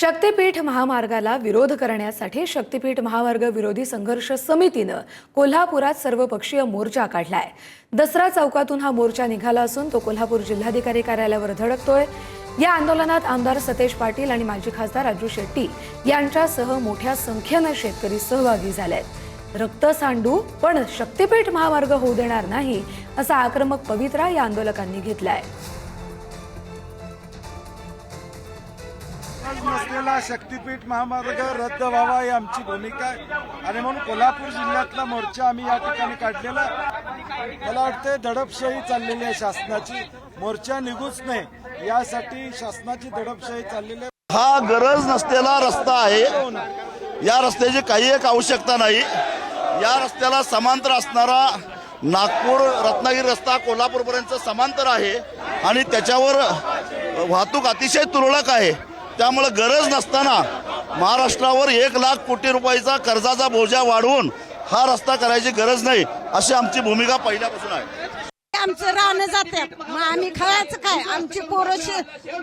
शक्तीपीठ महामार्गाला विरोध करण्यासाठी शक्तीपीठ महामार्ग विरोधी संघर्ष समितीनं कोल्हापुरात सर्वपक्षीय मोर्चा काढलाय। दसरा चौकातून हा मोर्चा निघाला असून तो कोल्हापूर जिल्हाधिकारी कार्यालयावर धडकतोय। या आंदोलनात आमदार सतेज पाटील आणि माजी खासदार राजू शेट्टी यांच्यासह मोठ्या संख्येने शेतकरी सहभागी झालेत। रक्त सांडू पण शक्तीपीठ महामार्ग होऊ देणार नाही असा आक्रमक पवित्रा या आंदोलकांनी घेतलाय। नसलेला शक्तीपीठ महामार्ग रद्द व्हावा ही आमची भूमिका आहे आणि म्हणून कोल्हापूर जिल्ह्यातला मोर्चा आम्ही या ठिकाणी काढलेला। मला वाटते दडपशाही चाललेली आहे शासनाची, मोर्चा निघूच नाही यासाठी शासनाची दडपशाही चाललेली आहे। हा गरज नसलेला रस्ता आहे, या रस्त्याची काही एक आवश्यकता नाही। या रस्त्याला समांतर असणारा नागपूर रत्नागिरी रस्ता कोल्हापूरपर्यंत समांतर आहे आणि त्याच्यावर वाहतूक अतिशय तुरळक आहे। त्यामुळे गरज नसताना महाराष्ट्रावर 1 लाख कोटी रुपयाचा कर्जाचा बोजा वाढवून हा रस्ता करायची गरज नाही अशी आमची भूमिका पहिल्यापासून आहे। आमचं राहणं जातात, मग आम्ही खायचं काय? आमची पोरं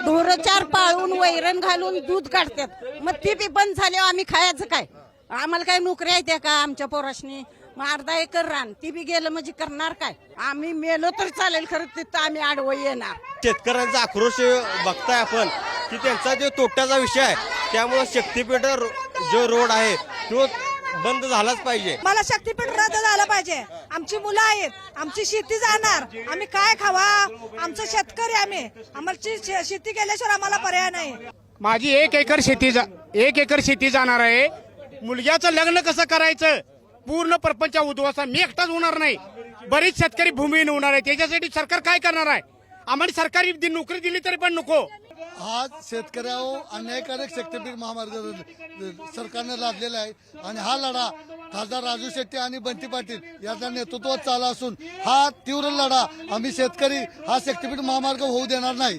ढोरं 4 पाळून वैरण घालून दूध काढतात, मग ती बी बंद झाल्यावर आम्ही खायचं काय? आम्हाला काय नोकरी आहे का आमच्या पोराशनी? मग 1/2 एकर रान ती बी गेलं म्हणजे करणार काय? आम्ही मेलो तर चालेल, खरं तिथं आम्ही आडवं येणार। शेतकऱ्यांचा आक्रोश बघताय आपण की त्यांचा जो तोट्याचा विषय आहे, त्यामुळे शक्तीपीठ जो रोड आहे तो बंद झालाच पाहिजे। मला शक्तीपीठ रद्द झाला पाहिजे। आमची मुलं आहेत, आमची शेती जाणार, आम्ही काय खावा? आमचं शेतकरी आम्ही, आम्हाला शेती केल्याशिवाय आम्हाला पर्याय नाही। माझी 1 एकर शेती जाणार आहे। मुलग्याचं लग्न कसं करायचं? पूर्ण परपंच उद्ध्वस्त। मी एकटाच होणार नाही, बरीच शेतकरी भूमिहीन होणार आहे। त्याच्यासाठी सरकार काय करणार आहे? आम्हाला सरकारी नोकरी दिली तरी पण नको। आज शेतकऱ्यावर अन्यायकारक शक्तीपीठ महामार्ग सरकारने लादलेला आहे आणि हा लढा खासदार राजू शेट्टी आणि बंटी पाटील यांच्या नेतृत्वात चालू असून हा तीव्र लढा आम्ही शेतकरी हा शक्तीपीठ महामार्ग होऊ देणार नाही।